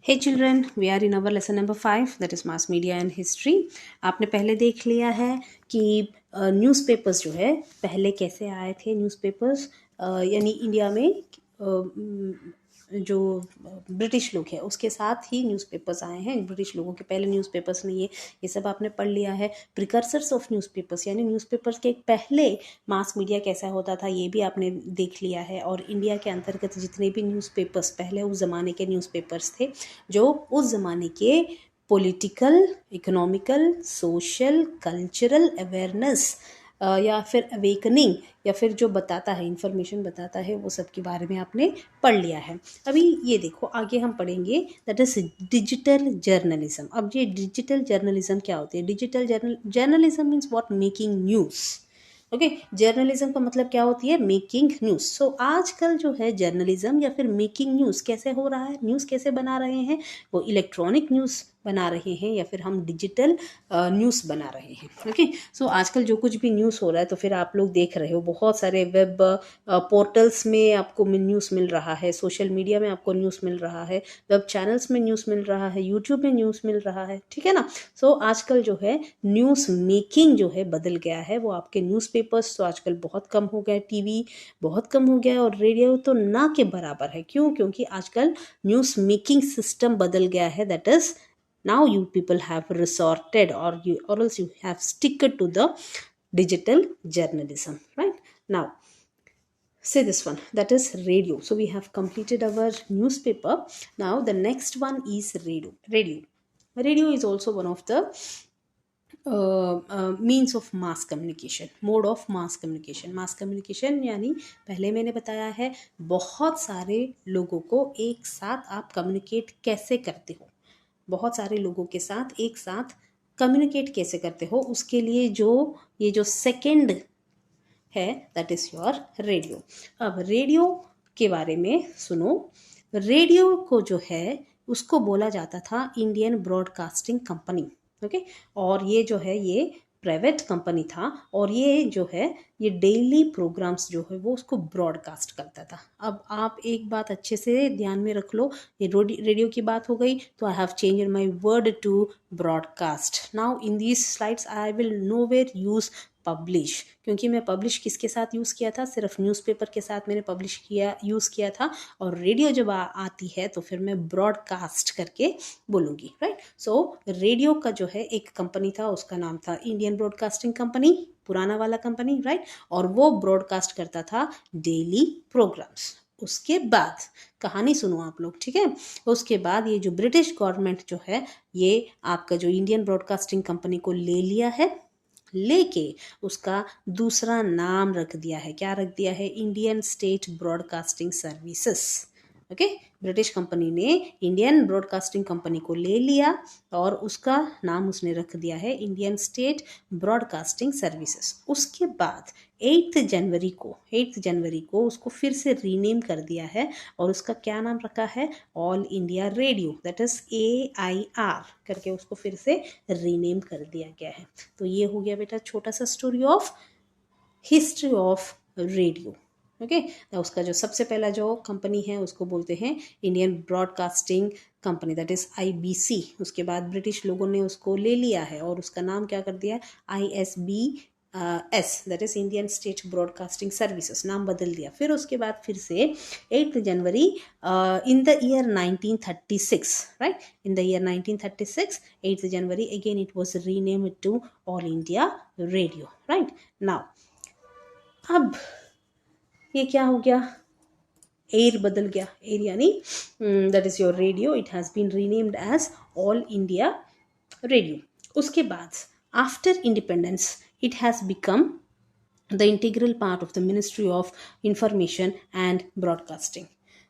Hey children, we are in our lesson number 5, that is mass media and history. आपने पहले देख लिया है कि न्यूज़पेपर्स जो है पहले कैसे आए थे न्यूज़पेपर्स, यानी इंडिया में जो ब्रिटिश लोग हैं उसके साथ ही न्यूज़पेपर्स आए हैं. ब्रिटिश लोगों के पहले न्यूज़पेपर्स नहीं है, ये सब आपने पढ़ लिया है. प्रिकर्सर्स ऑफ न्यूज़पेपर्स यानी न्यूज़पेपर्स के पहले मास मीडिया कैसा होता था ये भी आपने देख लिया है. और इंडिया के अंतर्गत जितने भी न्यूज़पेपर्स पहले उस ज़माने के न्यूज़पेपर्स थे जो उस ज़माने के political, economical, social, cultural awareness या फिर अवेकनिंग या फिर जो बताता है, इंफॉर्मेशन बताता है, वो सब के बारे में आपने पढ़ लिया है. अभी ये देखो आगे हम पढ़ेंगे दैट इज डिजिटल जर्नलिज्म. अब ये डिजिटल जर्नलिज्म क्या होती है? Digital journalism means what? Making news. Okay, journalism का मतलब क्या होती है? Making news. सो आजकल जो है जर्नलिज्म या फिर मेकिंग न्यूज़ कैसे हो रहा है, न्यूज़ कैसे बना रहे हैं? वो इलेक्ट्रॉनिक न्यूज़ बना रहे हैं या फिर हम डिजिटल न्यूज़ बना रहे हैं. ओके, सो आजकल जो कुछ भी न्यूज़ हो रहा है तो फिर आप लोग देख रहे हो बहुत सारे वेब पोर्टल्स में आपको न्यूज़ मिल रहा है, सोशल मीडिया में आपको न्यूज़ मिल रहा है, वेब चैनल्स में न्यूज़ मिल रहा है, यूट्यूब में न्यूज़ मिल रहा है. ठीक है ना? सो आजकल जो है न्यूज़ मेकिंग जो है बदल गया है. वो आपके न्यूज़पेपर्स तो आजकल बहुत कम हो गए, टीवी बहुत कम हो गया और रेडियो तो ना के बराबर है. क्यों? क्योंकि आजकल न्यूज़ मेकिंग सिस्टम बदल गया है. That is now you people have resorted or else you have stick to the digital journalism, right? Now say this one, that is radio. So we have completed our newspaper. Now the next one is radio is also one of the means of mass communication, mode of mass communication. Mass communication यानी पहले मैंने बताया है बहुत सारे लोगों को एक साथ आप कम्युनिकेट कैसे करते हो, बहुत सारे लोगों के साथ एक साथ कम्युनिकेट कैसे करते हो, उसके लिए ये जो सेकंड है दैट इज़ योर रेडियो. अब रेडियो के बारे में सुनो. रेडियो को जो है उसको बोला जाता था इंडियन ब्रॉडकास्टिंग कंपनी. ओके, और ये जो है ये प्राइवेट कंपनी था और ये जो है ये डेली प्रोग्राम्स जो है वो उसको ब्रॉडकास्ट करता था. अब आप एक बात अच्छे से ध्यान में रख लो, ये रेडियो की बात हो गई तो I have changed my word to broadcast. Now in these slides I will nowhere use publish, क्योंकि मैं पब्लिश किसके साथ यूज़ किया था? सिर्फ न्यूज़पेपर के साथ मैंने पब्लिश यूज़ किया था. और रेडियो जब आती है तो फिर मैं ब्रॉडकास्ट करके बोलूँगी, राइट? सो रेडियो का जो है एक कंपनी था, उसका नाम था इंडियन ब्रॉडकास्टिंग कंपनी, पुराना वाला कंपनी, राइट? और वो ब्रॉडकास्ट करता था डेली प्रोग्राम्स. उसके बाद कहानी सुनो आप लोग, ठीक है? उसके बाद ये जो ब्रिटिश गवर्नमेंट जो है ये आपका जो इंडियन ब्रॉडकास्टिंग कंपनी को ले लिया है, लेके उसका दूसरा नाम रख दिया है. क्या रख दिया है? Indian State Broadcasting services. Okay, British company ने इंडियन ब्रॉडकास्टिंग कंपनी को ले लिया और उसका नाम उसने रख दिया है इंडियन स्टेट ब्रॉडकास्टिंग सर्विसेज. उसके बाद 8 जनवरी को उसको फिर से रीनेम कर दिया है और उसका क्या नाम रखा है? All India radio, that is AIR करके उसको फिर से रीनेम कर दिया गया है. तो ये हो गया बेटा छोटा सा story of history of radio. Okay, तो उसका जो सबसे पहला जो कंपनी है उसको बोलते हैं Indian broadcasting company, that is IBC. उसके बाद ब्रिटिश लोगों ने उसको ले लिया है और उसका नाम क्या कर दिया? ISBS, that is Indian State Broadcasting Services, नाम बदल दिया. फिर उसके बाद फिर से 8 January in the year 1936, right? In the year 1936 8 January again it was renamed to All India Radio, right? Now अब ये क्या हो गया? एयर बदल गया. एयर यानी that is your radio, it has been renamed as All India Radio. उसके बाद after independence it has become the integral part of the ministry of information and broadcasting.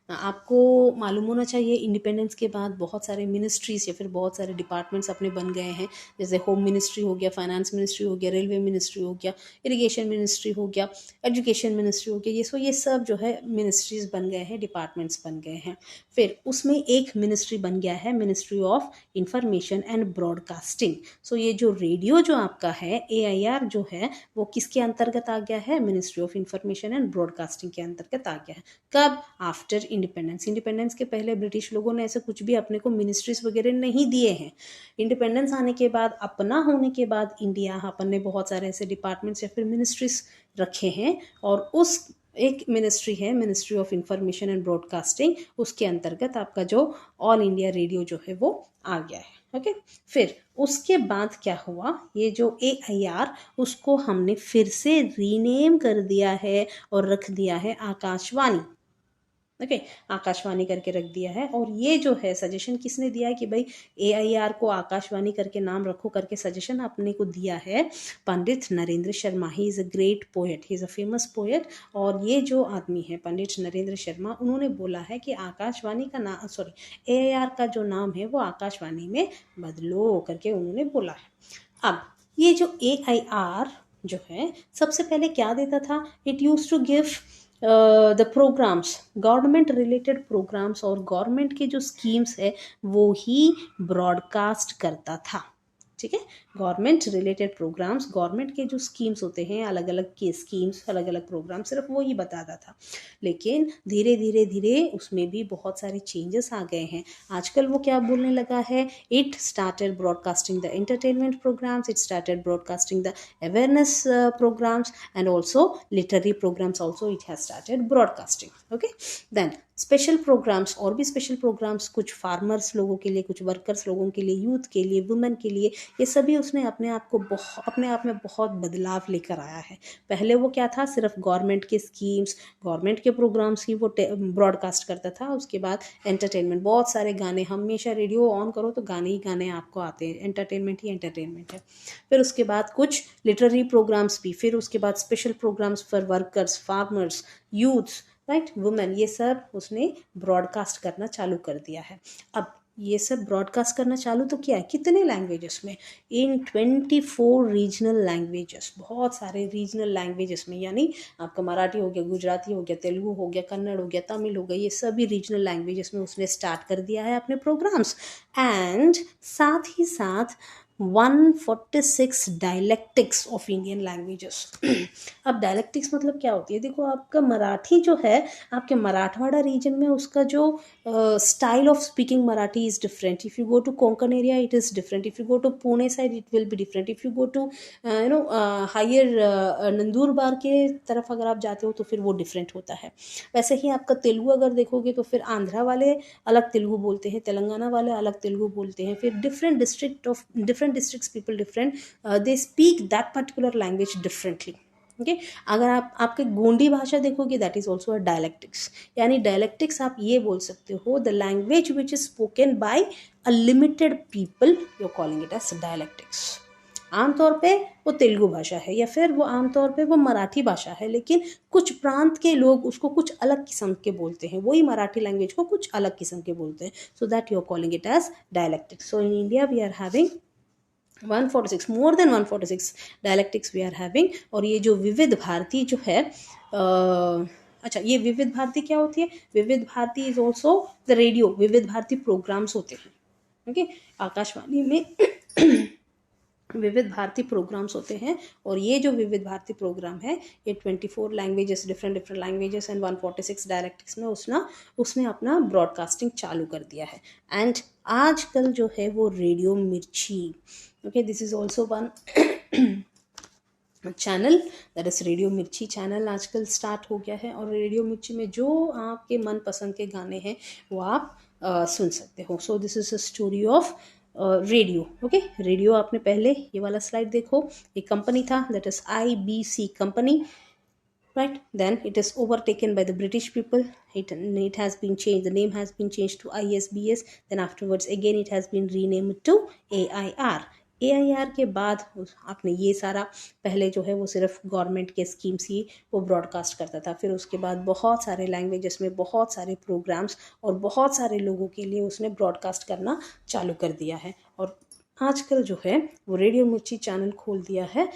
आपको मालूम होना चाहिए इंडिपेंडेंस के बाद बहुत सारे मिनिस्ट्रीज या फिर बहुत सारे डिपार्टमेंट्स अपने बन गए हैं. जैसे होम मिनिस्ट्री हो गया, फाइनेंस मिनिस्ट्री हो गया, रेलवे मिनिस्ट्री हो गया, इरिगेशन मिनिस्ट्री हो गया, एजुकेशन मिनिस्ट्री हो गया. ये सब जो है मिनिस्ट्रीज बन गए हैं, डिपार्टमेंट्स बन गए हैं. फिर उसमें एक मिनिस्ट्री बन गया है ministry of information and broadcasting. So ये जो रेडियो जो आपका है AIR जो है वो किसके अंतर्गत आ गया है? Ministry of information and broadcasting के अंतर्गत आ गया है. कब? आफ्टर इंडिपेंडेंस, इंडिपेंडेंस के पहले ब्रिटिश लोगों ने ऐसे कुछ भी अपने को मिनिस्ट्रीज वगैरह नहीं दिए हैं। इंडिपेंडेंस आने के बाद, अपना होने के बाद इंडिया, अपन ने बहुत सारे ऐसे डिपार्टमेंट्स या फिर मिनिस्ट्रीज रखे हैं, और उस एक मिनिस्ट्री है ministry of information and broadcasting, उसके अंतर्गत आपका जो ऑल इंडिया रेडियो जो है वो आ गया है। ओके, फिर उसके बाद क्या हुआ, ये जो AIR उसको हमने फिर से रीनेम कर दिया है और रख दिया है आकाशवाणी। ओके, आकाशवाणी करके रख दिया है। और ये जो है सजेशन किसने दिया है कि भाई AIR को आकाशवाणी करके नाम रखो करके सजेशन अपने को दिया है Pandit Narendra Sharma. He is a great poet, he is a famous poet. और ये जो आदमी है पंडित नरेंद्र शर्मा, उन्होंने बोला है कि आकाशवाणी का नाम, सॉरी, AIR का जो नाम है वो आकाशवाणी में बदलो करके उन्होंने बोला है। अब ये जो AIR जो है सबसे पहले क्या देता था, it use to give the programmes, government related programmes और गवर्नमेंट के जो स्कीम्स है वो ही ब्रॉडकास्ट करता था। ठीक है, गवर्नमेंट रिलेटेड प्रोग्राम्स, गवर्नमेंट के जो स्कीम्स होते हैं, अलग अलग के स्कीम्स, अलग अलग प्रोग्राम, सिर्फ वो ही बताता था। लेकिन धीरे धीरे धीरे उसमें भी बहुत सारे चेंजेस आ गए हैं। आजकल वो क्या बोलने लगा है, it started broadcasting the entertainment programmes, it started broadcasting the awareness programmes and also literary programmes also it has started broadcasting. Okay, then special programmes, और भी स्पेशल प्रोग्राम्स, कुछ फार्मर्स लोगों के लिए, कुछ वर्कर्स लोगों के लिए, यूथ के लिए, वुमेन के लिए, ये सभी उसने अपने आप में बहुत बदलाव लेकर आया है। पहले वो क्या था, सिर्फ गवर्नमेंट के स्कीम्स, गवर्नमेंट के प्रोग्राम्स ही वो ब्रॉडकास्ट करता था। उसके बाद एंटरटेनमेंट, बहुत सारे गाने, हमेशा रेडियो ऑन करो तो गाने ही गाने आपको आते हैं, एंटरटेनमेंट ही एंटरटेनमेंट है। फिर उसके बाद कुछ लिटरेरी प्रोग्राम्स भी, फिर उसके बाद special programmes for workers, farmers, youths, right, women, ये सब उसने ब्रॉडकास्ट करना चालू कर दिया है। अब ये सब ब्रॉडकास्ट करना चालू तो किया है कितने लैंग्वेजेस में, इन 24 रीजनल लैंग्वेजेस, बहुत सारे रीजनल लैंग्वेजेस में, यानी आपका मराठी हो गया, गुजराती हो गया, तेलुगु हो गया, कन्नड़ हो गया, तमिल हो गया, ये सभी रीजनल लैंग्वेजेस में उसने स्टार्ट कर दिया है अपने प्रोग्राम्स। एंड साथ ही साथ 146 डायलेक्टिक्स ऑफ इंडियन लैंग्वेजेस। अब डायलेक्टिक्स मतलब क्या होती है, देखो आपका मराठी जो है, आपके मराठवाड़ा रीजन में उसका जो style of speaking Marathi is different. If you go to Konkan area it is different, if you go to Pune side it will be different, if you go to higher Nandurbar के तरफ अगर आप जाते हो तो फिर वो डिफरेंट होता है। वैसे ही आपका तेलुगु अगर देखोगे तो फिर आंध्रा वाले अलग तेलुगु बोलते हैं, तेलंगाना वाले अलग तेलुगु बोलते हैं, फिर different districts people different, they speak that particular language differently. Okay, अगर आप आपके गोंडी भाषा देखोगे that is also a dialectics, यानी डायलेक्टिक्स आप ये बोल सकते हो the language which is spoken by a limited people, you are calling it as dialectics. आमतौर पे वो तेलुगु भाषा है या फिर वो आमतौर पे वो मराठी भाषा है, लेकिन कुछ प्रांत के लोग उसको कुछ अलग किस्म के बोलते हैं, वही मराठी लैंग्वेज को कुछ अलग किस्म के बोलते हैं, so that you are calling it as dialectics. So in India we are having 146, more than 146 dialectics we are having. और ये जो विविध भारती जो है, अच्छा, ये विविध भारती क्या होती है, Vividh Bharati is also the radio, Vividh Bharati programmes होते हैं। ओके, आकाशवाणी में विविध भारती प्रोग्राम्स होते हैं, और ये जो विविध भारती प्रोग्राम है ये 24 languages, different languages and 146 dialectics में उसने अपना ब्रॉडकास्टिंग चालू कर दिया है। एंड आजकल जो है वो रेडियो मिर्ची, okay, this is also one channel, that is radio मिर्ची चैनल आजकल स्टार्ट हो गया है। और रेडियो मिर्ची में जो आपके मनपसंद के गाने हैं वो आप सुन सकते हो। So this is a story of radio. Okay, radio आपने पहले ये वाला स्लाइड देखो, एक कंपनी था that is IBC company, right? Then it is overtaken by the British people. It has been changed, the name has been changed to ISBS. Then afterwards again it has been renamed to AIR. AIR के बाद आपने ये सारा, पहले जो है वो सिर्फ गवर्नमेंट के स्कीम्स ही वो ब्रॉडकास्ट करता था, फिर उसके बाद बहुत सारे लैंग्वेजेस में बहुत सारे प्रोग्राम्स और बहुत सारे लोगों के लिए उसने ब्रॉडकास्ट करना चालू कर दिया है। और आजकल जो है वो रेडियो मिर्ची चैनल खोल दिया है,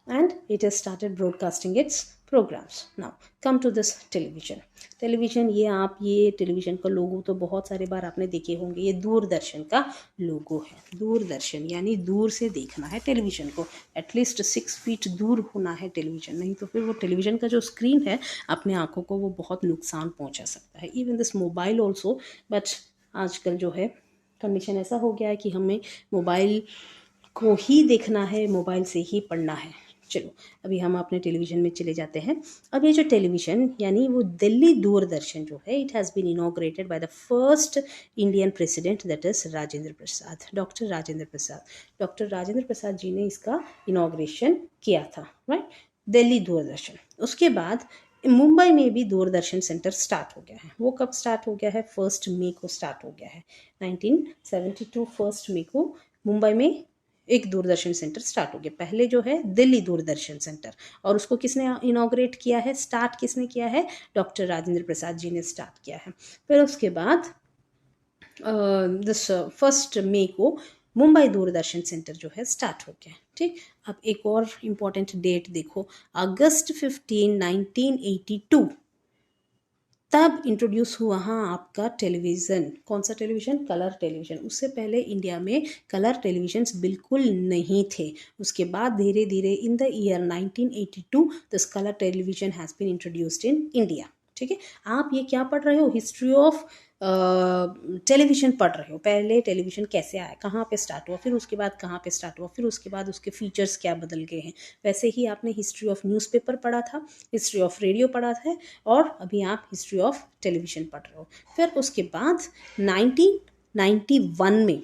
and it has started broadcasting its programs. Now come to this television. Television, ये टेलीविज़न का लोगो तो बहुत सारे बार आपने देखे होंगे। ये दूरदर्शन का लोगो है। दूरदर्शन यानी दूर से देखना है टेलीविज़न को, एटलीस्ट 6 फीट दूर होना है टेलीविज़न, नहीं तो फिर वो टेलीविज़न का जो स्क्रीन है अपने आँखों को वो बहुत नुकसान पहुँचा सकता है। Even this mobile also, but आजकल जो है कंडीशन ऐसा हो गया है कि हमें मोबाइल को ही देखना है, मोबाइल से ही पढ़ना है। चलो अभी हम अपने टेलीविज़न में चले जाते हैं। अब ये जो टेलीविज़न यानी वो दिल्ली दूरदर्शन जो है, it has been inaugurated by the first Indian president, that is Rajendra Prasad, doctor Rajendra Prasad. Doctor Rajendra Prasad ji ने इसका इनॉग्रेशन किया था, राइट, दिल्ली दूरदर्शन। उसके बाद मुंबई में भी दूरदर्शन सेंटर स्टार्ट हो गया है। वो कब स्टार्ट हो गया है? 1 मई को स्टार्ट हो गया है। 1972 1 मई को मुंबई में एक दूरदर्शन सेंटर स्टार्ट हो गया। पहले जो है दिल्ली दूरदर्शन सेंटर, और उसको किसने इनॉग्रेट किया है, स्टार्ट किसने किया है? डॉक्टर राजेंद्र प्रसाद जी ने स्टार्ट किया है। फिर उसके बाद दिस 1 मई को मुंबई दूरदर्शन सेंटर जो है स्टार्ट हो गया। ठीक, अब एक और इम्पॉर्टेंट डेट देखो, अगस्त 15 1982 तब इंट्रोड्यूस हुआ आपका टेलीविज़न। कौन सा टेलीविज़न? Colour television. उससे पहले इंडिया में कलर टेलीविजन्स बिल्कुल नहीं थे। उसके बाद धीरे धीरे in the year 1982 this colour television has been introduced in India. ठीक है, आप ये क्या पढ़ रहे हो? हिस्ट्री ऑफ टेलीविज़न पढ़ रहे हो। पहले टेलीविज़न कैसे आया, कहाँ पे स्टार्ट हुआ, फिर उसके बाद कहाँ पे स्टार्ट हुआ, फिर उसके बाद उसके फीचर्स क्या बदल गए हैं। वैसे ही आपने हिस्ट्री ऑफ न्यूज़पेपर पढ़ा था, हिस्ट्री ऑफ रेडियो पढ़ा था, और अभी आप हिस्ट्री ऑफ टेलीविज़न पढ़ रहे हो। फिर उसके बाद 1991 में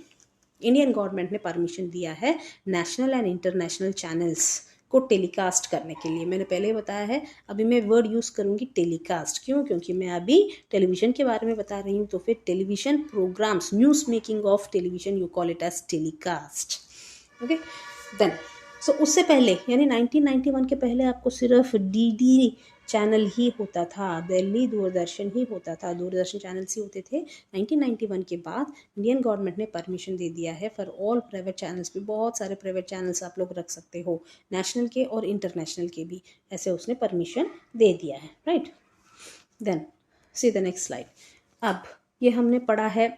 इंडियन गवर्नमेंट ने परमिशन दिया है नेशनल एंड इंटरनेशनल चैनल्स को टेलीकास्ट करने के लिए। मैंने पहले बताया है, अभी मैं वर्ड यूज़ करूँगी टेलीकास्ट। क्यों? क्योंकि मैं अभी टेलीविज़न के बारे में बता रही हूँ, तो फिर television programmes, news making of television, you call it as telecast. Okay, then so उससे पहले यानी 1991 के पहले आपको सिर्फ डीडी चैनल ही होता था, दिल्ली दूरदर्शन ही होता था, दूरदर्शन चैनल्स ही होते थे। 1991 के बाद इंडियन गवर्नमेंट ने परमिशन दे दिया है फॉर ऑल प्राइवेट चैनल्स भी। बहुत सारे प्राइवेट चैनल्स आप लोग रख सकते हो, नेशनल के और इंटरनेशनल के भी, ऐसे उसने परमिशन दे दिया है, right. Then see the next slide. अब ये हमने पढ़ा है,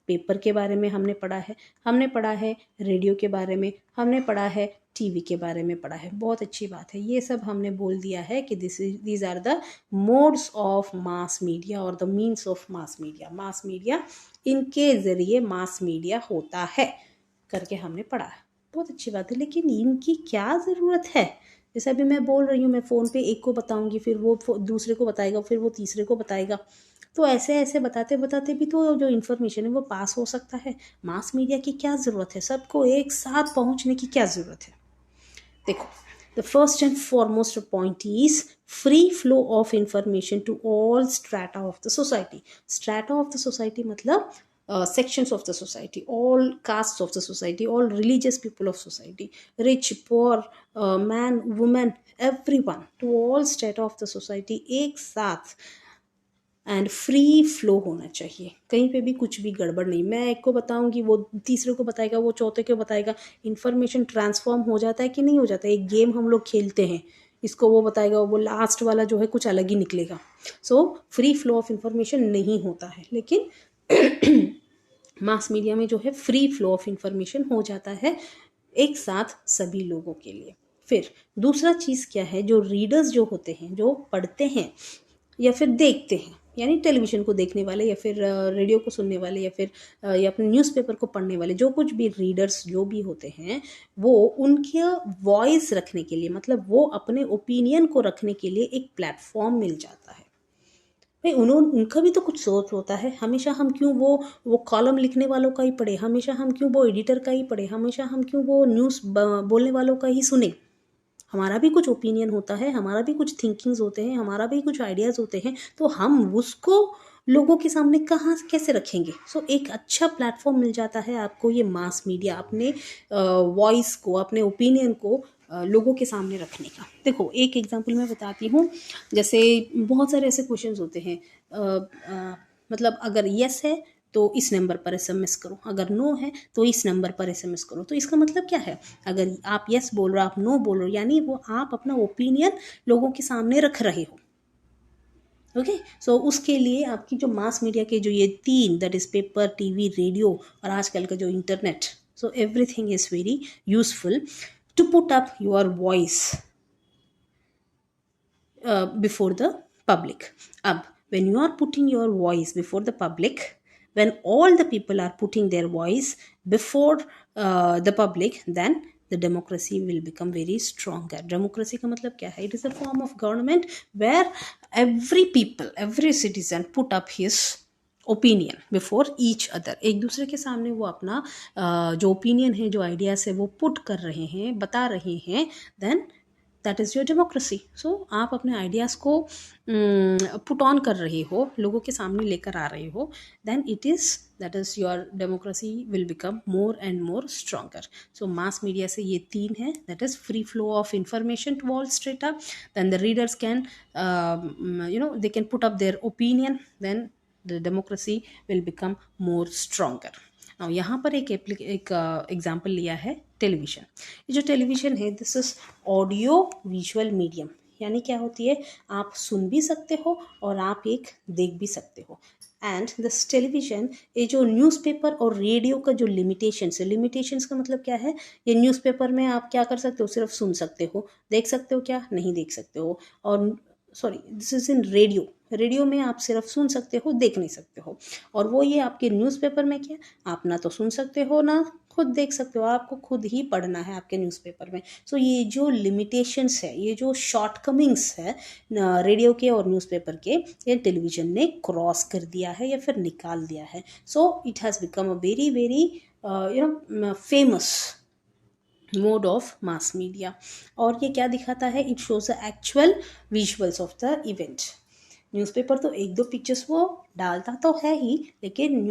पेपर के बारे में हमने पढ़ा है, हमने पढ़ा है रेडियो के बारे में, हमने पढ़ा है टीवी के बारे में पढ़ा है। बहुत अच्छी बात है, ये सब हमने बोल दिया है कि these are the modes of mass media और the means of mass media. Mass media, इनके ज़रिए मास मीडिया होता है करके हमने पढ़ा है। बहुत अच्छी बात है, लेकिन इनकी क्या ज़रूरत है? जैसे अभी मैं बोल रही हूँ, मैं फ़ोन पे एक को बताऊँगी, फिर वो दूसरे को बताएगा, फिर वो तीसरे को बताएगा, तो ऐसे ऐसे बताते बताते भी तो जो इन्फॉर्मेशन है वो पास हो सकता है। मास मीडिया की क्या ज़रूरत है? सबको एक साथ पहुंचने की क्या ज़रूरत है? देखो, the first and foremost point is free flow of information to all strata of the society. Strata of the society मतलब sections of the society, all castes of the society, all religious people of society, rich, poor, man, woman, everyone, to all strata of the society एक साथ and free flow होना चाहिए। कहीं पे भी कुछ भी गड़बड़ नहीं। मैं एक को बताऊंगी, वो तीसरे को बताएगा, वो चौथे को बताएगा, इन्फॉर्मेशन ट्रांसफॉर्म हो जाता है कि नहीं हो जाता है? एक गेम हम लोग खेलते हैं, इसको वो बताएगा, वो लास्ट वाला जो है कुछ अलग ही निकलेगा। So free flow of information नहीं होता है, लेकिन मास मीडिया में जो है फ्री फ्लो ऑफ इंफॉर्मेशन हो जाता है एक साथ सभी लोगों के लिए। फिर दूसरा चीज़ क्या है, जो रीडर्स जो होते हैं, जो पढ़ते हैं या फिर देखते हैं, यानी टेलीविज़न को देखने वाले या फिर रेडियो को सुनने वाले या फिर या अपने न्यूज़पेपर को पढ़ने वाले, जो कुछ भी रीडर्स जो भी होते हैं, वो उनके वॉइस रखने के लिए, मतलब वो अपने ओपिनियन को रखने के लिए एक प्लेटफॉर्म मिल जाता है। भाई उनका भी तो कुछ सोच होता है। हमेशा हम क्यों वो कॉलम लिखने वालों का ही पढ़े, हमेशा हम क्यों वो एडिटर का ही पढ़े, हमेशा हम क्यों वो न्यूज़ बोलने वालों का ही सुने? हमारा भी कुछ ओपिनियन होता है, हमारा भी कुछ थिंकिंग्स होते हैं, हमारा भी कुछ आइडियाज़ होते हैं, तो हम उसको लोगों के सामने कहाँ कैसे रखेंगे? सो एक अच्छा प्लेटफॉर्म मिल जाता है आपको ये मास मीडिया, अपने वॉइस को, अपने ओपिनियन को लोगों के सामने रखने का। देखो एक एग्जांपल मैं बताती हूँ, जैसे बहुत सारे ऐसे क्वेश्चंस होते हैं, मतलब अगर यस है तो इस नंबर पर SMS करो, अगर नो है तो इस नंबर पर SMS करो। तो इसका मतलब क्या है, अगर आप यस बोल रहे हो, आप नो बोल रहे हो, यानी वो आप अपना ओपिनियन लोगों के सामने रख रहे हो। ओके, सो उसके लिए आपकी जो मास मीडिया के जो ये तीन, that is paper, TV, radio और आजकल का जो internet, so everything is very useful to put up your voice before the public. Ab, when you are putting your voice before the public, when all the people are putting their voice before the public, then the democracy will become very stronger. Democracy का मतलब क्या है? It is a form of government where every people, every citizen put up his opinion before each other, एक दूसरे के सामने वो अपना जो ओपिनियन है, जो आइडियाज है, वो पुट कर रहे हैं, बता रहे हैं, then that is your democracy. So आप अपने आइडियाज़ को पुट ऑन कर रहे हो, लोगों के सामने लेकर आ रहे हो, then it is, that is your democracy will become more and more stronger. So mass media से ये तीन है, that is free flow of information to all strata, then the readers can they can put up their opinion, then the democracy will become more stronger. Now यहाँ पर एक example लिया है television. ये जो टेलीविज़न है, this is audio visual medium, यानी क्या होती है, आप सुन भी सकते हो और आप एक देख भी सकते हो। एंड दिस टेलीविज़न, ये जो न्यूज़पेपर और रेडियो का जो लिमिटेशंस है, लिमिटेशंस का मतलब क्या है, ये न्यूज़पेपर में आप क्या कर सकते हो, सिर्फ सुन सकते हो, देख सकते हो क्या, नहीं देख सकते हो। और sorry, this is in radio, radio में आप सिर्फ सुन सकते हो, देख नहीं सकते हो। और वो ये आपके न्यूज़पेपर में क्या, आप ना तो सुन सकते हो ना खुद देख सकते हो, आपको खुद ही पढ़ना है आपके न्यूज़पेपर में। सो ये जो लिमिटेशंस है, ये जो शॉर्टकमिंग्स है रेडियो के और न्यूज़पेपर के, ये टेलीविज़न ने क्रॉस कर दिया है या फिर निकाल दिया है। So it has become a very very famous mode of mass media. और ये क्या दिखाता है, it shows the actual visuals of the event. Newspaper तो एक दो पिक्चर्स वो डालता तो है ही, लेकिन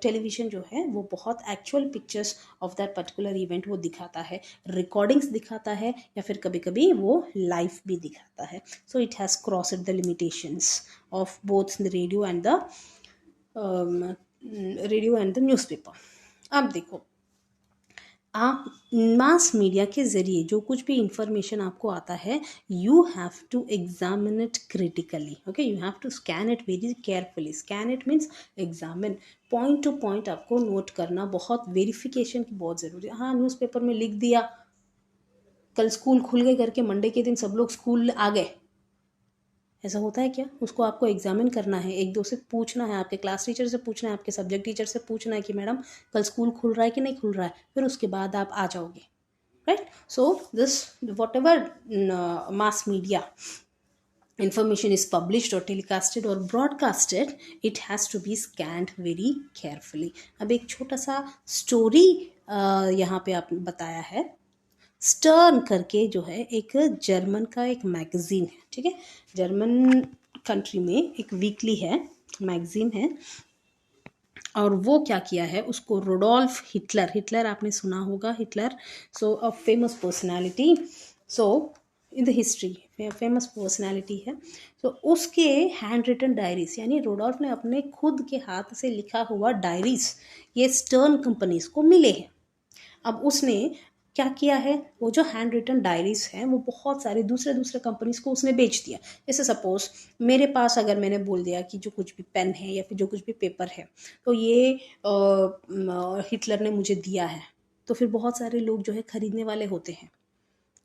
टेलीविज़न जो है वो बहुत actual pictures of that particular event वो दिखाता है, रिकॉर्डिंग्स दिखाता है, या फिर कभी कभी वो लाइव भी दिखाता है। So it has crossed the limitations of both the radio and the newspaper. अब देखो, आप मास मीडिया के ज़रिए जो कुछ भी इंफॉर्मेशन आपको आता है, you have to examine it critically. Okay, you have to scan it very carefully. Scan it means examine, point to point आपको नोट करना, बहुत वेरिफिकेशन की बहुत ज़रूरी है। हाँ, न्यूज़पेपर में लिख दिया, कल स्कूल खुल गए करके मंडे के दिन सब लोग स्कूल आ गए, ऐसा होता है क्या? उसको आपको एग्जामिन करना है, एक दो से पूछना है, आपके क्लास टीचर से पूछना है, आपके सब्जेक्ट टीचर से पूछना है कि मैडम कल स्कूल खुल रहा है कि नहीं खुल रहा है, फिर उसके बाद आप आ जाओगे, right? So this what ever mass media information is published or telecasted or broadcasted, it has to be scanned very carefully. अब एक छोटा सा स्टोरी यहाँ पे आप बताया है। स्टर्न करके जो है एक जर्मन का एक मैगजीन है, ठीक है, जर्मन कंट्री में एक वीकली है, मैगजीन है, और वो क्या किया है, उसको रुडोल्फ हिटलर, हिटलर आपने सुना होगा, Hitler, so a famous personality, so in the history famous personality है। तो उसके हैंड रिटन डायरीज, यानी रुडोल्फ ने अपने खुद के हाथ से लिखा हुआ डायरीज ये स्टर्न कंपनीज को मिले हैं। अब उसने क्या किया है, वो जो हैंड रिटन डायरीज हैं वो बहुत सारे दूसरे कंपनीज को उसने बेच दिया। जैसे सपोज मेरे पास अगर मैंने बोल दिया कि जो कुछ भी पेन है या फिर जो कुछ भी पेपर है, तो ये हिटलर ने मुझे दिया है, तो फिर बहुत सारे लोग जो है खरीदने वाले होते हैं,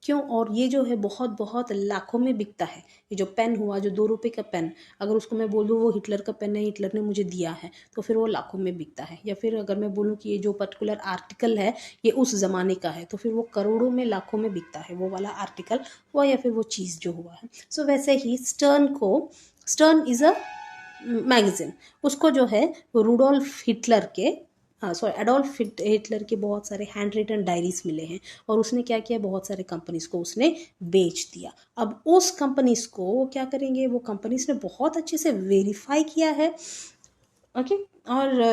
क्यों? और ये जो है बहुत बहुत लाखों में बिकता है। ये जो पेन हुआ, जो 2 रुपये का पेन, अगर उसको मैं बोल दूँ वो हिटलर का पेन है, हिटलर ने मुझे दिया है, तो फिर वो लाखों में बिकता है। या फिर अगर मैं बोलूँ कि ये जो पर्टिकुलर आर्टिकल है ये उस ज़माने का है, तो फिर वो करोड़ों में, लाखों में बिकता है, वो वाला आर्टिकल हुआ या फिर वो चीज़ जो हुआ है। सो वैसे ही स्टर्न इज़ अ मैगजीन, उसको जो है रुडोल्फ हिटलर के एडोल्फ हिटलर के बहुत सारे हैंड रिटन डायरीज मिले हैं, और उसने क्या किया, बहुत सारे कंपनीज को उसने बेच दिया। अब उस कंपनीज को वो क्या करेंगे, वो कंपनीज ने बहुत अच्छे से वेरीफाई किया है, ओके, और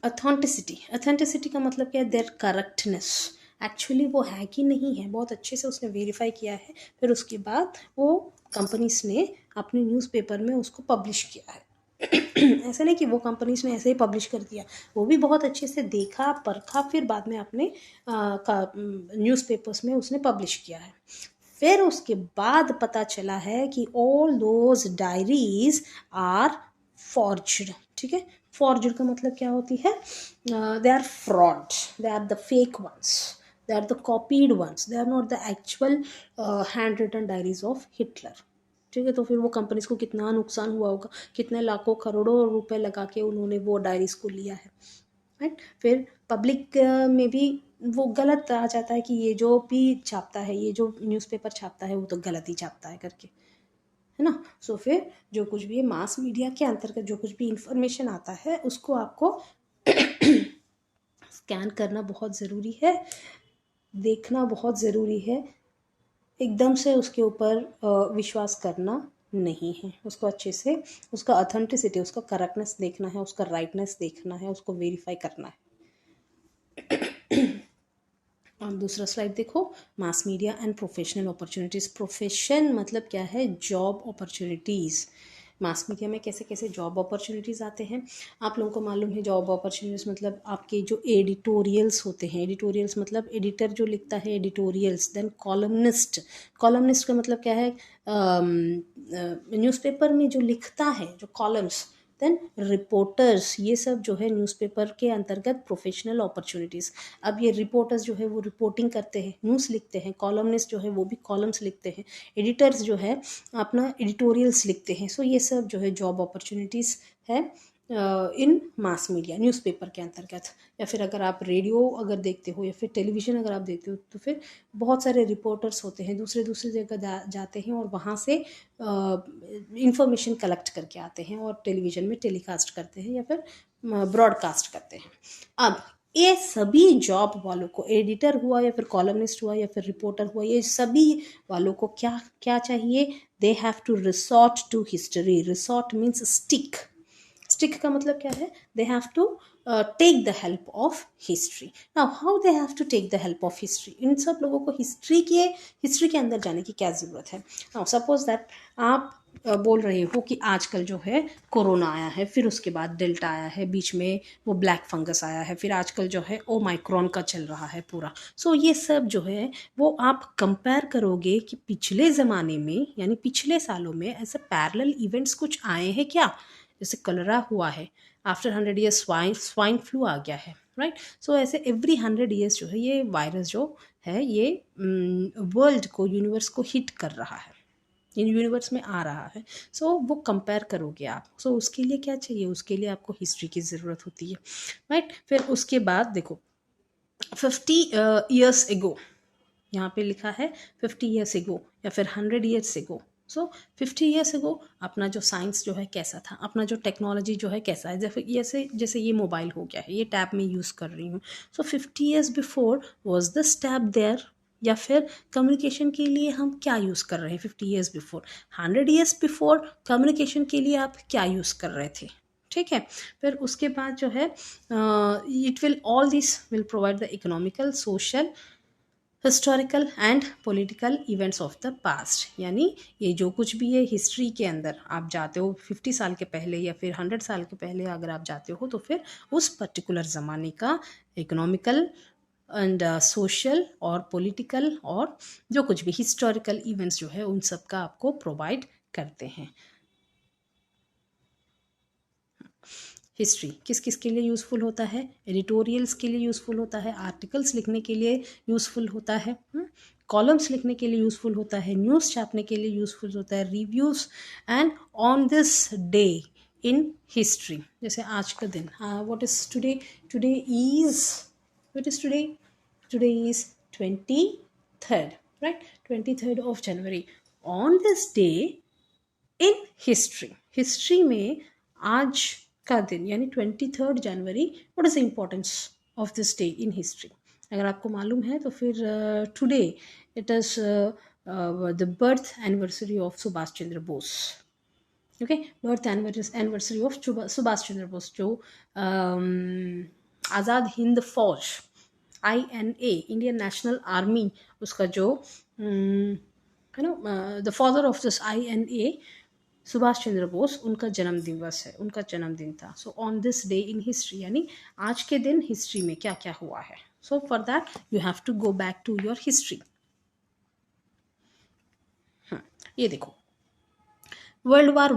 ऑथेंटिसिटी का मतलब क्या है, देयर करेक्टनेस, एक्चुअली वो है कि नहीं है, बहुत अच्छे से उसने वेरीफाई किया है, फिर उसके बाद वो कंपनीज ने अपने न्यूज़पेपर में उसको पब्लिश किया है। ऐसा नहीं कि वो कंपनीज ने ऐसे ही पब्लिश कर दिया, वो भी बहुत अच्छे से देखा परखा, फिर बाद में अपने न्यूज़पेपर्स में उसने पब्लिश किया है। फिर उसके बाद पता चला है कि all those diaries are forged. ठीक है, फॉर्ज्ड का मतलब क्या होती है? They are fraud, they are the fake ones, they are the copied ones, they are not the actual hand written diaries of Hitler. ठीक है, तो फिर वो कंपनीज को कितना नुकसान हुआ होगा, कितने लाखों करोड़ों रुपए लगा के उन्होंने वो डायरीज को लिया है, राइट। फिर पब्लिक में भी वो गलत आ जाता है कि ये जो भी छापता है, ये जो न्यूज़पेपर छापता है वो तो गलत ही छापता है करके, है ना। सो फिर जो कुछ भी मास मीडिया के अंतर्गत जो कुछ भी इंफॉर्मेशन आता है उसको आपको स्कैन करना बहुत ज़रूरी है, देखना बहुत ज़रूरी है। एकदम से उसके ऊपर विश्वास करना नहीं है, उसको अच्छे से उसका ऑथेंटिसिटी, उसका करेक्टनेस देखना है, उसका राइटनेस देखना है, उसको वेरीफाई करना है। अब दूसरा स्लाइड देखो, mass media and professional opportunities. Profession मतलब क्या है? Job opportunities. मास मीडिया में कैसे कैसे जॉब अपॉर्चुनिटीज़ आते हैं, आप लोगों को मालूम है। जॉब अपॉर्चुनिटीज़ मतलब आपके जो एडिटोरियल्स होते हैं, एडिटोरियल्स मतलब एडिटर जो लिखता है एडिटोरियल्स। देन कॉलमनिस्ट, कॉलमनिस्ट का मतलब क्या है? न्यूज़पेपर में जो लिखता है, जो कॉलम्स। देन रिपोर्टर्स, ये सब जो है न्यूज़पेपर के अंतर्गत प्रोफेशनल अपॉर्चुनिटीज़। अब ये रिपोर्टर्स जो है वो रिपोर्टिंग करते हैं, न्यूज़ लिखते हैं। कॉलमनिस्ट जो है वो भी कॉलम्स लिखते हैं। एडिटर्स जो है अपना एडिटोरियल्स लिखते हैं। सो ये सब जो है जॉब अपॉर्चुनिटीज़ है इन मास मीडिया, न्यूज़पेपर के अंतर्गत। या फिर अगर आप रेडियो अगर देखते हो या फिर टेलीविज़न अगर आप देखते हो तो फिर बहुत सारे रिपोर्टर्स होते हैं, दूसरे दूसरे जगह जाते हैं और वहाँ से इंफॉर्मेशन कलेक्ट करके आते हैं और टेलीविज़न में टेलीकास्ट करते हैं या फिर ब्रॉडकास्ट करते हैं। अब ये सभी जॉब वालों को, एडिटर हुआ या फिर कॉलमनिस्ट हुआ या फिर रिपोर्टर हुआ, ये सभी वालों को क्या क्या चाहिए? They have to resort to history. Resort means stick. Stick का मतलब क्या है? They have to take the help of history. Now how they have to take the help of history? इन सब लोगों को हिस्ट्री के अंदर जाने की क्या ज़रूरत है? नाउ सपोज दैट आप बोल रहे हो कि आजकल जो है कोरोना आया है, फिर उसके बाद डेल्टा आया है, बीच में वो ब्लैक फंगस आया है, फिर आजकल जो है ओमाइक्रॉन का चल रहा है पूरा। सो ये सब जो है वो आप कंपेयर करोगे कि पिछले ज़माने में यानी पिछले सालों में ऐसे पैरेलल इवेंट्स कुछ आए हैं क्या? जैसे कलरा हुआ है, आफ्टर 100 ईयर्स स्वाइन फ्लू आ गया है, राइट। सो ऐसे एवरी 100 ईयर्स जो है ये वायरस जो है ये वर्ल्ड को, यूनिवर्स को हिट कर रहा है, इन यूनिवर्स में आ रहा है। सो वो कंपेयर करोगे आप। सो उसके लिए क्या चाहिए? उसके लिए आपको हिस्ट्री की ज़रूरत होती है, राइट। फिर उसके बाद देखो 50 ईयर्स एगो, यहाँ पे लिखा है 50 ईयर्स एगो या फिर 100 ईयर्स एगो। सो 50 ईयर्स एगो अपना जो साइंस जो है कैसा था, अपना जो टेक्नोलॉजी जो है कैसा है। जैसे जैसे ये मोबाइल हो गया है, ये टैब में यूज़ कर रही हूँ। So 50 years before was this tab there? या फिर कम्युनिकेशन के लिए हम क्या यूज़ कर रहे हैं 50 years before? 100 years before communication के लिए आप क्या यूज़ कर रहे थे? ठीक है। फिर उसके बाद जो है it will all this will provide the economical, social, historical and political events of the past. यानी ये जो कुछ भी है हिस्ट्री के अंदर आप जाते हो 50 साल के पहले या फिर 100 साल के पहले अगर आप जाते हो तो फिर उस पर्टिकुलर ज़माने का इकोनॉमिकल एंड सोशल और पॉलिटिकल और जो कुछ भी हिस्टोरिकल इवेंट्स जो है उन सब का आपको प्रोवाइड करते हैं। हिस्ट्री किस किस के लिए यूज़फुल होता है? एडिटोरियल्स के लिए यूज़फुल होता है, आर्टिकल्स लिखने के लिए यूज़फुल होता है, कॉलम्स लिखने के लिए यूज़फुल होता है, न्यूज़ छापने के लिए यूज़फुल होता है, reviews and on this day in history. जैसे आज का दिन, what is today? Today is, what is today? Today is 23rd, right, 23rd of January। On this day in history, history में आज का दिन यानी 23rd January, what is the importance of this day in history? अगर आपको मालूम है तो फिर today it is the birth anniversary of Subhash Chandra Bose. Okay, birth anniversary of Subhash Chandra Bose, जो आज़ाद हिंद फौज INA, इंडियन नेशनल आर्मी, उसका जो the father of this INA, Subhash Chandra Bose, उनका जन्म दिवस है, उनका जन्मदिन था. So on this day in history, यानी आज के दिन हिस्ट्री में क्या क्या हुआ है. So for that you have to go back to your history. ये देखो, वर्ल्ड वार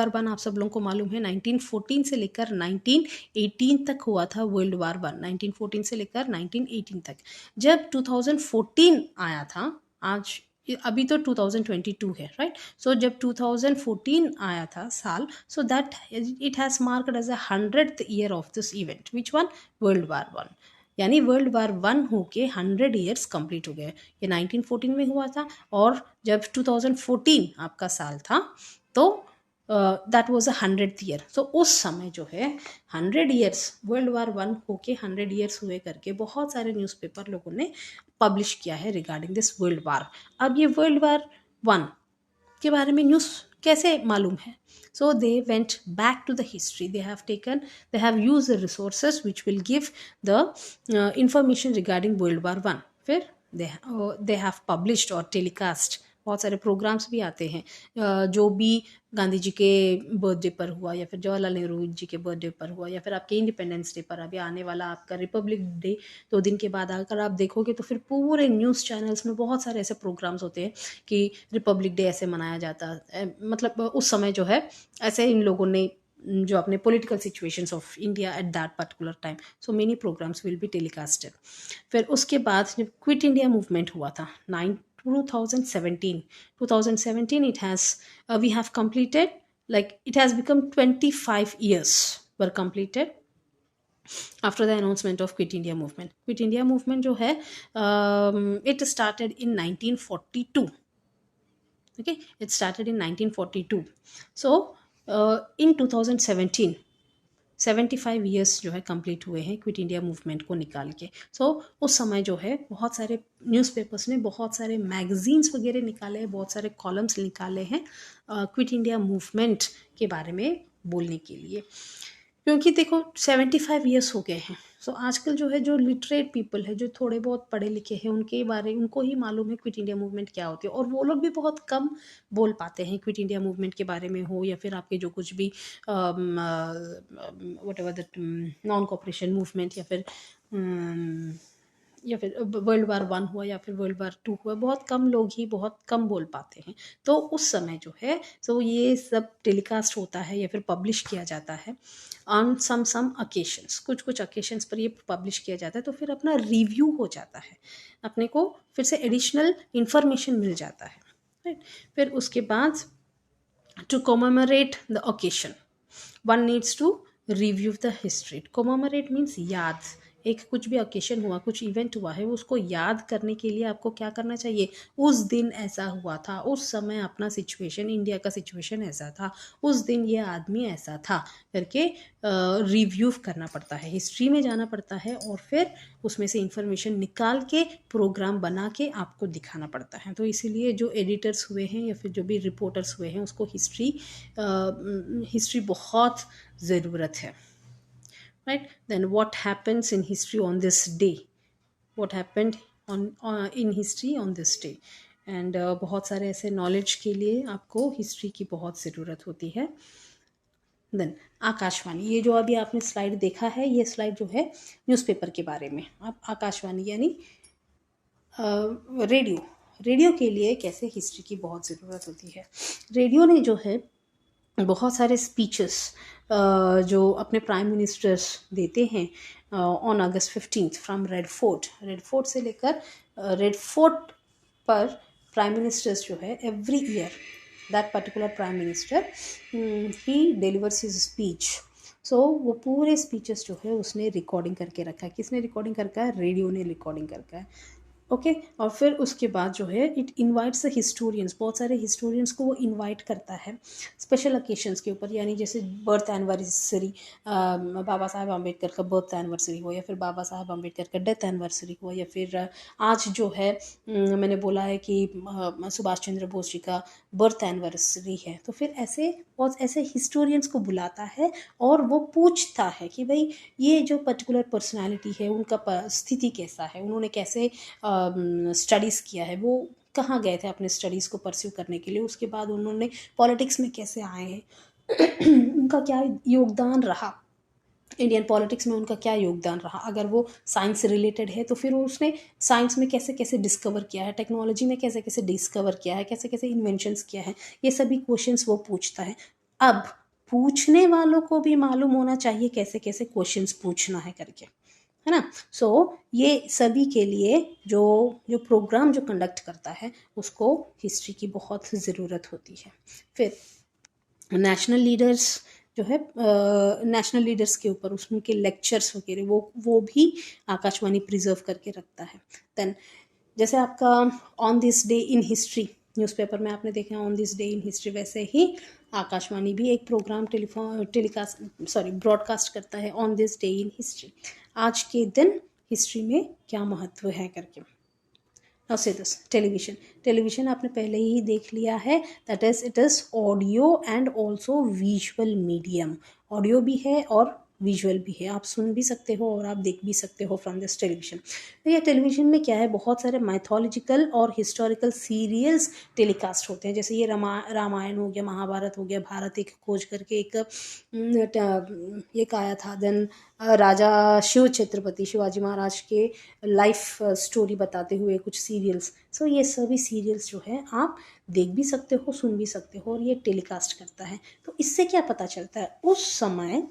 वन आप सब लोगों को मालूम है 1914 से लेकर 1918 तक हुआ था. वर्ल्ड वार वन 1914 से लेकर 1918 तक. जब 2014 आया था, आज अभी तो 2022 है, राइट. सो जब 2014 आया था साल, so that it has marked as 100th year of this event. Which one? World war one. यानी वर्ल्ड वार वन होके 100 ईयर्स कंप्लीट हो गए. ये 1914 में हुआ था, और जब 2014 आपका साल था, तो दैट वॉज 100th ईयर. सो उस समय जो है 100 ईयर्स, वर्ल्ड वार वन होके 100 ईयर्स हुए करके बहुत सारे न्यूज़पेपर लोगों ने पब्लिश किया है रिगार्डिंग दिस वर्ल्ड वार. अब ये वर्ल्ड वार वन के बारे में न्यूज़ कैसे मालूम है? So they went back to the history. They have used the resources which will give the information regarding World War One. फिर they have published or telecast. बहुत सारे प्रोग्राम्स भी आते हैं, जो भी गांधी जी के बर्थडे पर हुआ, या फिर जवाहरलाल नेहरू जी के बर्थडे पर हुआ, या फिर आपके इंडिपेंडेंस डे पर, अभी आने वाला आपका रिपब्लिक डे 2 दिन के बाद अगर आप देखोगे तो फिर पूरे न्यूज़ चैनल्स में बहुत सारे ऐसे प्रोग्राम्स होते हैं कि रिपब्लिक डे ऐसे मनाया जाता है. मतलब उस समय जो है ऐसे इन लोगों ने जो अपने political situations of India at that particular time, so many programmes will be telecasted. फिर उसके बाद जब क्विट इंडिया मूवमेंट हुआ था 2017, it has we have completed, like it has become 25 years were completed after the announcement of Quit India movement. Quit India movement जो है it started in 1942. Okay, it started in 1942. So in 2017 75 years जो है complete हुए हैं quit India movement को निकाल के. सो उस समय जो है बहुत सारे न्यूज़पेपर्स ने बहुत सारे मैगजीन्स वगैरह निकाले हैं, बहुत सारे कॉलम्स निकाले हैं क्विट इंडिया मूवमेंट के बारे में बोलने के लिए. क्योंकि देखो 75 ईयर्स हो गए हैं. सो आजकल जो है, जो लिटरेट पीपल है, जो थोड़े बहुत पढ़े लिखे हैं, उनको ही मालूम है क्विट इंडिया मूवमेंट क्या होती है. और वो लोग भी बहुत कम बोल पाते हैं क्विट इंडिया मूवमेंट के बारे में हो, या फिर आपके जो कुछ भी what ever that non cooperation movement, या फिर वर्ल्ड वार वन हुआ, या फिर वर्ल्ड वार टू हुआ. बहुत कम लोग ही बहुत कम बोल पाते हैं. तो उस समय जो है, सो ये सब टेलीकास्ट होता है या फिर पब्लिश किया जाता है ऑन सम अकेशंस. कुछ अकेशंस पर ये पब्लिश किया जाता है, तो फिर अपना रिव्यू हो जाता है, अपने को फिर से एडिशनल इंफॉर्मेशन मिल जाता है, राइट. फिर उसके बाद to commemorate the occasion one needs to review the history. Commemorate means याद. एक कुछ भी ओकेशन हुआ, कुछ इवेंट हुआ है, उसको याद करने के लिए आपको क्या करना चाहिए? उस दिन ऐसा हुआ था, उस समय अपना सिचुएशन, इंडिया का सिचुएशन ऐसा था, उस दिन ये आदमी ऐसा था करके रिव्यू करना पड़ता है, हिस्ट्री में जाना पड़ता है, और फिर उसमें से इंफॉर्मेशन निकाल के प्रोग्राम बना के आपको दिखाना पड़ता है. तो इसीलिए जो एडिटर्स हुए हैं या फिर जो भी रिपोर्टर्स हुए हैं, उसको हिस्ट्री बहुत ज़रूरत है, right. Then what happens in history on this day? What happened in history on this day? And बहुत सारे ऐसे नॉलेज के लिए आपको हिस्ट्री की बहुत ज़रूरत होती है. देन आकाशवाणी, ये जो अभी आपने स्लाइड देखा है, ये स्लाइड जो है न्यूज़पेपर के बारे में. अब आकाशवाणी यानी रेडियो के लिए कैसे हिस्ट्री की बहुत ज़रूरत होती है. रेडियो ने जो है बहुत सारे स्पीचेस जो अपने प्राइम मिनिस्टर्स देते हैं on August 15 from red fort से लेकर रेड फोर्ट पर प्राइम मिनिस्टर्स जो है every year that particular prime minister ही डिलीवर्स हिज स्पीच. सो वो पूरे स्पीचेस जो है उसने रिकॉर्डिंग करके रखा है. किसने रिकॉर्डिंग करका है? रेडियो ने रिकॉर्डिंग करका है. ओके और फिर उसके बाद जो है इट इनवाइट्स द हिस्टोरियंस. बहुत सारे हिस्टोरियंस को वो इनवाइट करता है स्पेशल ओकेशंस के ऊपर, यानी जैसे बर्थ एनिवर्सरी, बाबा साहब अम्बेडकर का बर्थ एनिवर्सरी हो, या फिर बाबा साहब अम्बेडकर का डेथ एनिवर्सरी हो, या फिर आज जो है मैंने बोला है कि सुभाष चंद्र बोस जी का बर्थ एनिवर्सरी है. तो फिर ऐसे बहुत ऐसे हिस्टोरियंस को बुलाता है और वो पूछता है कि भाई ये जो पर्टिकुलर पर्सनालिटी है उनका स्थिति कैसा है, उन्होंने कैसे स्टडीज़ किया है, वो कहाँ गए थे अपने स्टडीज़ को परस्यू करने के लिए, उसके बाद उन्होंने पॉलिटिक्स में कैसे आए हैं उनका क्या योगदान रहा, इंडियन पॉलिटिक्स में उनका क्या योगदान रहा। अगर वो साइंस से रिलेटेड है तो फिर वो उसने साइंस में कैसे कैसे डिस्कवर किया है, टेक्नोलॉजी में कैसे कैसे डिस्कवर किया है, कैसे कैसे इन्वेंशंस किया है, ये सभी क्वेश्चंस वो पूछता है। अब पूछने वालों को भी मालूम होना चाहिए कैसे कैसे क्वेश्चंस पूछना है करके, है ना। सो ये सभी के लिए जो जो प्रोग्राम जो कंडक्ट करता है उसको हिस्ट्री की बहुत ज़रूरत होती है। फिर नेशनल लीडर्स जो है, नेशनल लीडर्स के ऊपर उसके लेक्चर्स वगैरह वो भी आकाशवाणी प्रिजर्व करके रखता है। देन जैसे आपका on this day in history newspaper में आपने देखा on this day in history, वैसे ही आकाशवाणी भी एक प्रोग्राम ब्रॉडकास्ट करता है on this day in history, आज के दिन हिस्ट्री में क्या महत्व है करके। नाउ से दिस टेलीविजन आपने पहले ही देख लिया है, that is it is audio and also visual medium. Audio भी है और विजुअल भी है, आप सुन भी सकते हो और आप देख भी सकते हो फ्रॉम दिस टेलीविजन। तो ये टेलीविजन में क्या है, बहुत सारे माइथोलॉजिकल और हिस्टोरिकल सीरियल्स टेलीकास्ट होते हैं। जैसे ये रामायण हो गया, महाभारत हो गया, भारत एक खोज करके एक आया था। देन राजा छत्रपति शिवाजी महाराज के लाइफ स्टोरी बताते हुए कुछ सीरियल्स। सो ये सभी सीरियल्स जो है आप देख भी सकते हो, सुन भी सकते हो, और ये टेलीकास्ट करता है। तो इससे क्या पता चलता है, उस समय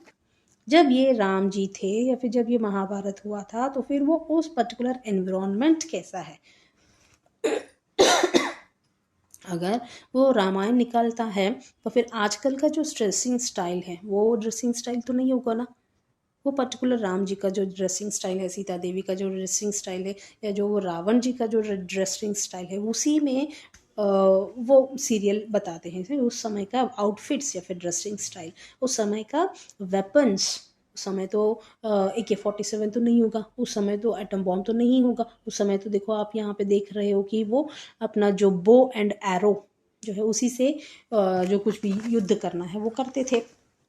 जब ये राम जी थे या फिर जब ये महाभारत हुआ था तो फिर वो उस पर्टिकुलर एनवायरनमेंट कैसा है। अगर वो रामायण निकालता है तो फिर आजकल का जो ड्रेसिंग स्टाइल है वो ड्रेसिंग स्टाइल तो नहीं होगा ना। वो पर्टिकुलर राम जी का जो ड्रेसिंग स्टाइल है, सीता देवी का जो ड्रेसिंग स्टाइल है, या जो वो रावण जी का जो ड्रेसिंग स्टाइल है, उसी में वो सीरियल बताते हैं। फिर उस समय का आउटफिट्स या फिर ड्रेसिंग स्टाइल, उस समय का वेपन्स, उस समय तो AK-47 तो नहीं होगा, उस समय तो एटम बॉम्ब तो नहीं होगा, उस समय तो देखो आप यहाँ पे देख रहे हो कि वो अपना जो बो एंड एरो जो है उसी से जो कुछ भी युद्ध करना है वो करते थे।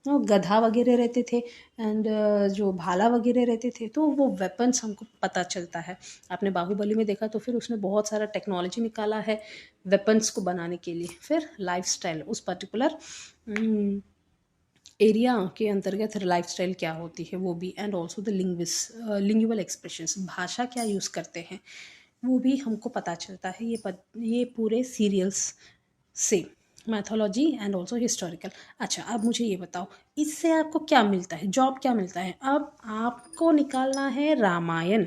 गधा वगैरह रहते थे एंड जो भाला वगैरह रहते थे, तो वो वेपन्स हमको पता चलता है। आपने बाहुबली में देखा तो फिर उसने बहुत सारा टेक्नोलॉजी निकाला है वेपन्स को बनाने के लिए। फिर लाइफस्टाइल, उस पर्टिकुलर एरिया के अंतर्गत लाइफस्टाइल क्या होती है वो भी, एंड ऑल्सो द लिंग्वियल एक्सप्रेशंस, भाषा क्या यूज़ करते हैं वो भी हमको पता चलता है ये पूरे सीरियल्स से, मैथोलॉजी एंड ऑल्सो हिस्टोरिकल। अच्छा, अब मुझे ये बताओ इससे आपको क्या मिलता है, जॉब क्या मिलता है। अब आपको निकालना है रामायण।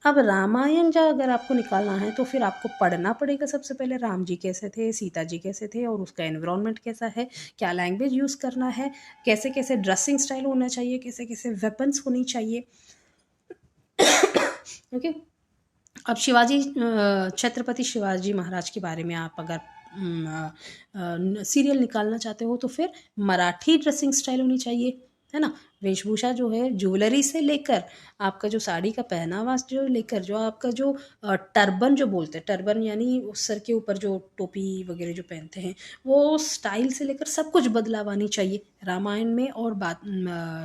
अब रामायण जब अगर आपको निकालना है तो फिर आपको पढ़ना पड़ेगा सबसे पहले राम जी कैसे थे, सीता जी कैसे थे, और उसका एनवायरनमेंट कैसा है, क्या लैंग्वेज यूज़ करना है, कैसे कैसे ड्रेसिंग स्टाइल होना चाहिए, कैसे कैसे वेपन्स होनी चाहिए। ओके। अब छत्रपति शिवाजी महाराज के बारे में आप अगर सीरियल निकालना चाहते हो तो फिर मराठी ड्रेसिंग स्टाइल होनी चाहिए, है ना। वेशभूषा जो है, ज्वेलरी से लेकर आपका जो साड़ी का पहनावा जो लेकर जो आपका जो टर्बन जो बोलते हैं, टर्बन यानी उस सर के ऊपर जो टोपी वगैरह जो पहनते हैं, वो स्टाइल से लेकर सब कुछ बदलाव आनी चाहिए रामायण में। और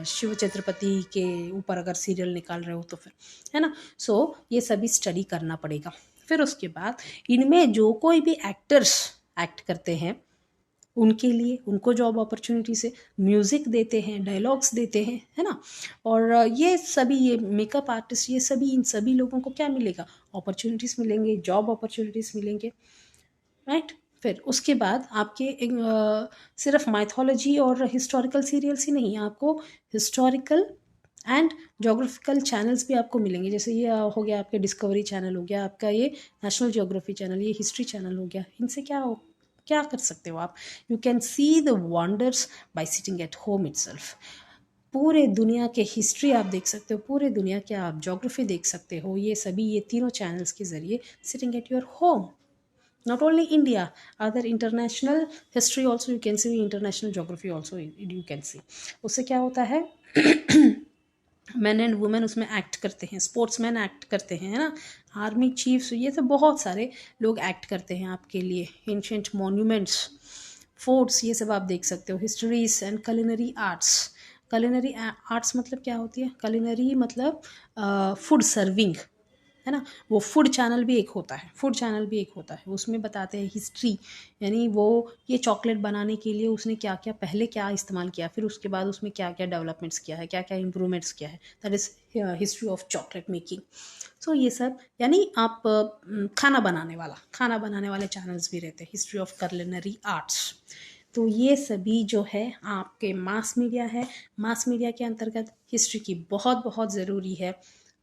शिव छत्रपति के ऊपर अगर सीरियल निकाल रहे हो तो फिर, है ना। सो ये सभी स्टडी करना पड़ेगा। फिर उसके बाद इनमें जो कोई भी एक्टर्स एक्ट करते हैं उनके लिए उनको जॉब अपॉर्चुनिटी से म्यूज़िक देते हैं, डायलॉग्स देते हैं, है ना। और ये सभी ये मेकअप आर्टिस्ट, ये सभी इन सभी लोगों को क्या मिलेगा, अपॉर्चुनिटीज़ मिलेंगे, जॉब अपॉर्चुनिटीज़ मिलेंगे, राइट। फिर उसके बाद आपके सिर्फ माइथोलॉजी और हिस्टोरिकल सीरियल्स ही नहीं, आपको हिस्टोरिकल एंड जोग्राफिकल चैनल्स भी आपको मिलेंगे। जैसे ये हो गया आपके डिस्कवरी चैनल, हो गया आपका ये नेशनल ज्योग्राफी चैनल, ये हिस्ट्री चैनल हो गया। इनसे क्या कर सकते हो आप, you can see the wonders bye sitting at home itself. पूरे दुनिया के हिस्ट्री आप देख सकते हो, पूरे दुनिया के आप ज्योग्राफी देख सकते हो, ये सभी ये तीनों चैनल्स के ज़रिए sitting at your home. Not only India, other international history also you can see, international geography also you can see। उससे क्या होता है मैन एंड वुमेन उसमें एक्ट करते हैं, स्पोर्ट्समैन एक्ट करते हैं, है ना, आर्मी चीफ्स, ये सब बहुत सारे लोग एक्ट करते हैं आपके लिए। एंशिएंट मॉन्यूमेंट्स, फोर्ट्स, ये सब आप देख सकते हो। Histories and culinary arts. culinary arts मतलब क्या होती है, culinary मतलब फूड सर्विंग, है ना। वो फूड चैनल भी एक होता है, फूड चैनल भी एक होता है, उसमें बताते हैं हिस्ट्री, यानी वो ये चॉकलेट बनाने के लिए उसने क्या क्या पहले क्या इस्तेमाल किया, फिर उसके बाद उसमें क्या क्या डेवलपमेंट्स किया है, क्या क्या इम्प्रूवमेंट्स किया है, that is history of chocolate making. So ये सब, यानी आप खाना बनाने वाले चैनल्स भी रहते हैं, हिस्ट्री ऑफ कुलिनरी आर्ट्स। तो ये सभी जो है आपके मास मीडिया है। मास मीडिया के अंतर्गत हिस्ट्री की बहुत बहुत ज़रूरी है।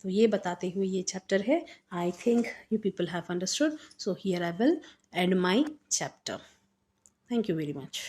तो ये बताते हुए ये चैप्टर है, I think you people have understood, so here I will and my chapter. Thank you very much.